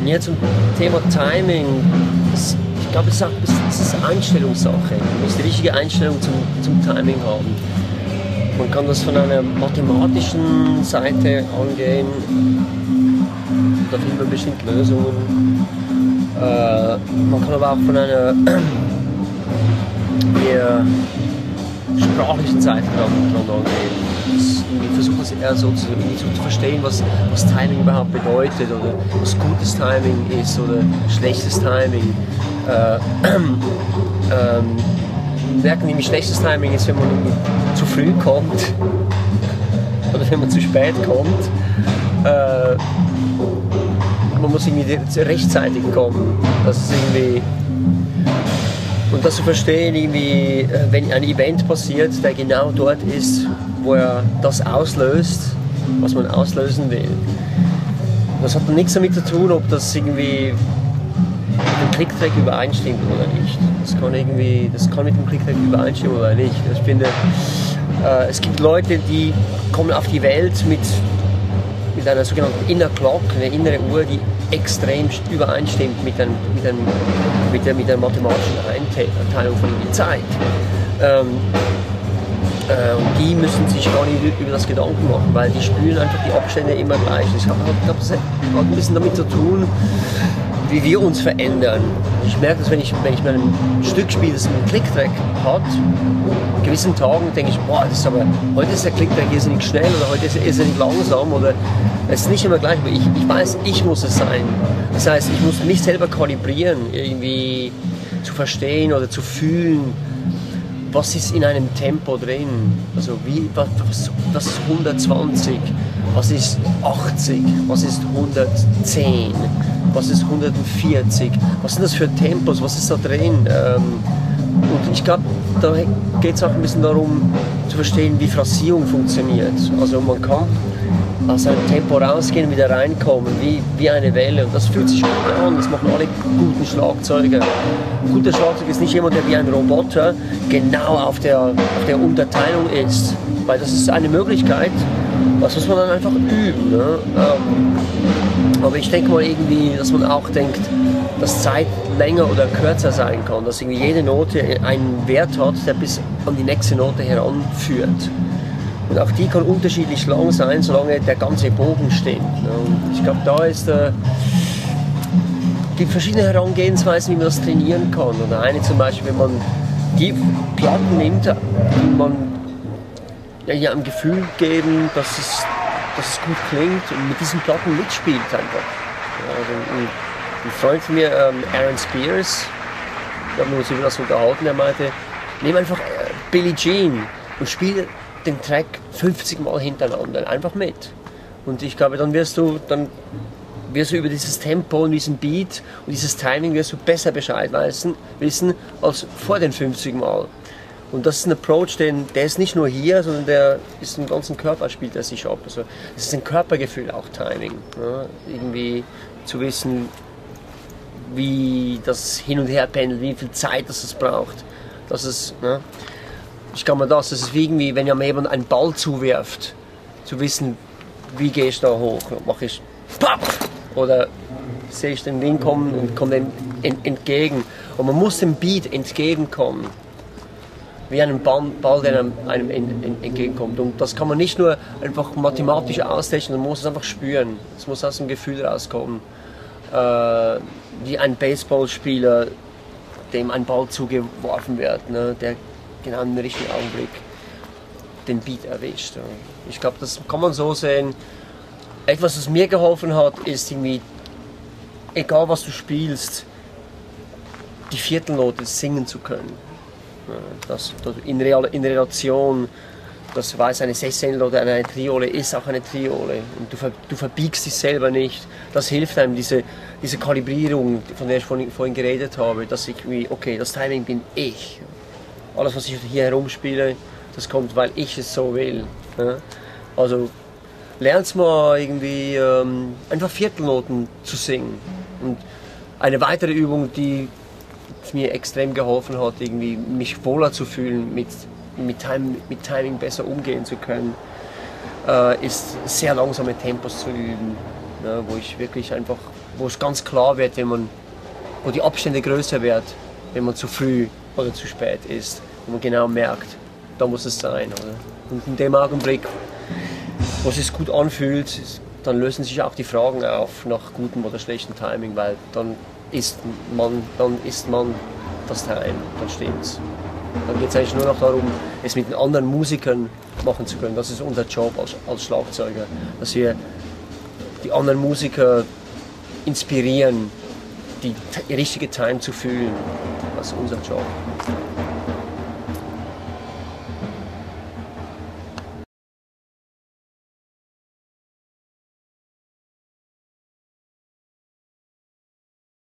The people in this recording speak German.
Ja, zum Thema Timing, ich glaube, es ist Einstellungssache. Man muss die richtige Einstellung zum Timing haben. Man kann das von einer mathematischen Seite angehen, da findet man bestimmt Lösungen. Man kann aber auch von einer eher sprachlichen Seite dran angehen. Ich versuche es eher so zu verstehen, was Timing überhaupt bedeutet oder was gutes Timing ist oder schlechtes Timing. Merken, nämlich schlechtes Timing ist, wenn man zu früh kommt oder wenn man zu spät kommt. Man muss irgendwie rechtzeitig kommen. Das ist irgendwie, und das zu verstehen, irgendwie, wenn ein Event passiert, der genau dort ist, wo er das auslöst, was man auslösen will. Das hat dann nichts damit zu tun, ob das irgendwie mit dem Clicktrack übereinstimmt oder nicht. Das kann mit dem Clicktrack übereinstimmen oder nicht. Ich finde, es gibt Leute, die kommen auf die Welt mit einer sogenannten Inner Clock, eine innere Uhr, die extrem übereinstimmt mit der mathematischen Einteilung von der Zeit. Und die müssen sich gar nicht über das Gedanken machen, weil die spüren einfach die Abstände immer gleich. Ich glaube, das hat ein bisschen damit zu tun, wie wir uns verändern. Ich merke das, wenn ich mal ein Stück spiele, das einen Clicktrack hat, an gewissen Tagen denke ich, boah, heute ist der Clicktrack irrsinnig schnell oder heute ist er irrsinnig langsam oder es ist nicht immer gleich, aber ich weiß, ich muss es sein. Das heißt, ich muss mich selber kalibrieren, irgendwie zu verstehen oder zu fühlen, was ist in einem Tempo drin, also was ist 120, was ist 80, was ist 110, was ist 140, was sind das für Tempos, was ist da drin? Und ich glaube, da geht es auch ein bisschen darum zu verstehen, wie Phrasierung funktioniert. Also man kann aus einem Tempo rausgehen, wieder reinkommen, wie eine Welle. Und das fühlt sich gut an, das machen alle guten Schlagzeuger. Ein guter Schlagzeuger ist nicht jemand, der wie ein Roboter genau auf der Unterteilung ist. Weil das ist eine Möglichkeit, das muss man dann einfach üben. Ne? Aber ich denke mal irgendwie, dass man auch denkt, dass Zeit länger oder kürzer sein kann. Dass irgendwie jede Note einen Wert hat, der bis an die nächste Note heranführt. Und auch die kann unterschiedlich lang sein, solange der ganze Bogen stimmt. Und ich glaube, da gibt verschiedene Herangehensweisen, wie man das trainieren kann. Und eine zum Beispiel, wenn man die Platten nimmt, die man ja ein Gefühl geben, dass es gut klingt und mit diesen Platten mitspielt einfach. Ja, also ein Freund von mir, Aaron Spears, wir haben uns über das unterhalten, der meinte, nimm einfach Billie Jean und spiel den Track 50 Mal hintereinander einfach mit. Und ich glaube, dann wirst du über dieses Tempo und diesen Beat und dieses Timing wirst du besser Bescheid wissen als vor den 50 Mal. Und das ist ein Approach, der ist nicht nur hier, sondern der ist im ganzen Körper, spielt er sich ab. Also es ist ein Körpergefühl, auch Timing. Ja? Irgendwie zu wissen, wie das hin und her pendelt, wie viel Zeit das braucht. Ich kann mir das ist wie irgendwie, wenn jemand einen Ball zuwirft, zu wissen, wie gehe ich da hoch. Mache ich Papp! Oder sehe ich den Wind kommen und komme dem entgegen. Und man muss dem Beat entgegenkommen. Wie einem Ball, der einem entgegenkommt. Und das kann man nicht nur einfach mathematisch austesten, man muss es einfach spüren. Es muss aus dem Gefühl rauskommen. Wie ein Baseballspieler, dem ein Ball zugeworfen wird, ne, der genau im richtigen Augenblick den Beat erwischt. Ja. Ich glaube, das kann man so sehen. Etwas, was mir geholfen hat, ist irgendwie, egal was du spielst, die Viertelnote singen zu können. Ja, das in Relation, das weiß eine Sechzehntel oder eine Triole ist auch eine Triole. Und du verbiegst dich selber nicht. Das hilft einem, diese Kalibrierung, von der ich vorhin geredet habe, dass ich wie, okay, das Timing bin ich. Alles, was ich hier herumspiele, das kommt, weil ich es so will. Ja? Also lernst mal irgendwie einfach Viertelnoten zu singen. Und eine weitere Übung, die mir extrem geholfen hat, irgendwie mich wohler zu fühlen, mit Timing besser umgehen zu können, ist sehr langsame Tempos zu üben, ne? Wo ich wirklich einfach wo es ganz klar wird, wo die Abstände größer werden, wenn man zu früh oder zu spät ist, wo man genau merkt, da muss es sein. Oder? Und in dem Augenblick, wo es sich gut anfühlt, dann lösen sich auch die Fragen auf nach gutem oder schlechtem Timing, weil dann ist man das Time, dann stimmt's. Dann geht es eigentlich nur noch darum, es mit den anderen Musikern machen zu können. Das ist unser Job als Schlagzeuger, dass wir die anderen Musiker inspirieren, die richtige Time zu fühlen. Das ist unser Job.